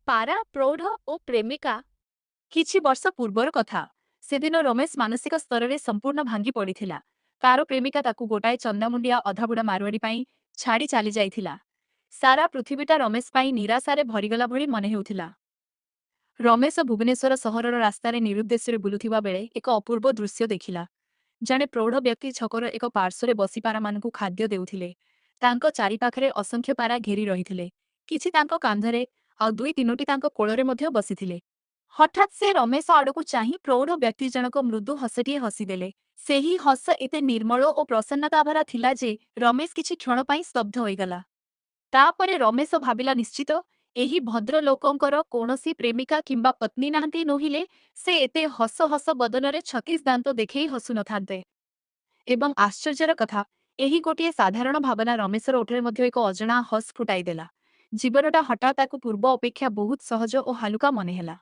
ପାରା ପ୍ରୌଢ଼ ଓ ପ୍ରେମିକା। କିଛି ବର୍ଷ ପୂର୍ବର କଥା। ସେଦିନ ରମେଶ ମାନସିକ ସ୍ତରରେ ସମ୍ପୂର୍ଣ୍ଣ ଭାଙ୍ଗି ପଡ଼ିଥିଲା। ତାର ପ୍ରେମିକା ତାକୁ ଗୋଟାଏ ଚନ୍ଦାମୁଣ୍ଡିଆ ଅଧାବୁଡ଼ା ମାରୁଆଡ଼ି ପାଇଁ ଛାଡ଼ି ଚାଲି ଯାଇଥିଲା। ସାରା ପୃଥିବୀଟା ରମେଶ ପାଇଁ ନିରାଶାରେ ଭରିଗଲା ଭଳି ମନେ ହେଉଥିଲା। ରମେଶ ଭୁବନେଶ୍ୱର ସହରର ରାସ୍ତାରେ ନିରୁଦ୍ଦେଶ୍ୟରେ ବୁଲୁଥିବା ବେଳେ ଏକ ଅପୂର୍ବ ଦୃଶ୍ୟ ଦେଖିଲା। ଜଣେ ପ୍ରୌଢ଼ ବ୍ୟକ୍ତି ଛକର ଏକ ପାର୍ଶ୍ୱରେ ବସି ପାରାମାନଙ୍କୁ ଖାଦ୍ୟ ଦେଉଥିଲେ। ତାଙ୍କ ଚାରିପାଖରେ ଅସଂଖ୍ୟ ପାରା ଘେରି ରହିଥିଲେ। କିଛି ତାଙ୍କ କାନ୍ଧରେ ଆଉ ଦୁଇ ତିନୋଟି ତାଙ୍କ କୋଳରେ ମଧ୍ୟ ବସିଥିଲେ। ହଠାତ୍ ସେ ରମେଶ ଆଡ଼କୁ ଚାହିଁ ପ୍ରୌଢ଼ ବ୍ୟକ୍ତି ଜଣକ ମୃଦୁ ହସଟିଏ ହସିଦେଲେ। ସେହି ହସ ଏତେ ନିର୍ମଳ ଓ ପ୍ରସନ୍ନତାଭରା ଥିଲା ଯେ ରମେଶ କିଛି କ୍ଷଣ ପାଇଁ ସ୍ତବ୍ଧ ହୋଇଗଲା। ତାପରେ ରମେଶ ଭାବିଲା, ନିଶ୍ଚିତ ଏହି ଭଦ୍ରଲୋକଙ୍କର କୌଣସି ପ୍ରେମିକା କିମ୍ବା ପତ୍ନୀ ନାହାନ୍ତି, ନୋହିଲେ ସେ ଏତେ ହସ ହସ ବଦନରେ 36 ଦାନ୍ତ ଦେଖେଇ ହସୁନଥାନ୍ତେ। ଏବଂ ଆଶ୍ଚର୍ଯ୍ୟର କଥା, ଏହି ଗୋଟିଏ ସାଧାରଣ ଭାବନା ରମେଶର ଓଠରେ ମଧ୍ୟ ଏକ ଅଜଣା ହସ ଫୁଟାଇଦେଲା। ଜୀବନଟା ହଠାତ୍ ତାକୁ ପୂର୍ବ ଅପେକ୍ଷା ବହୁତ ସହଜ ଓ ହାଲୁକା ମନେହେଲା।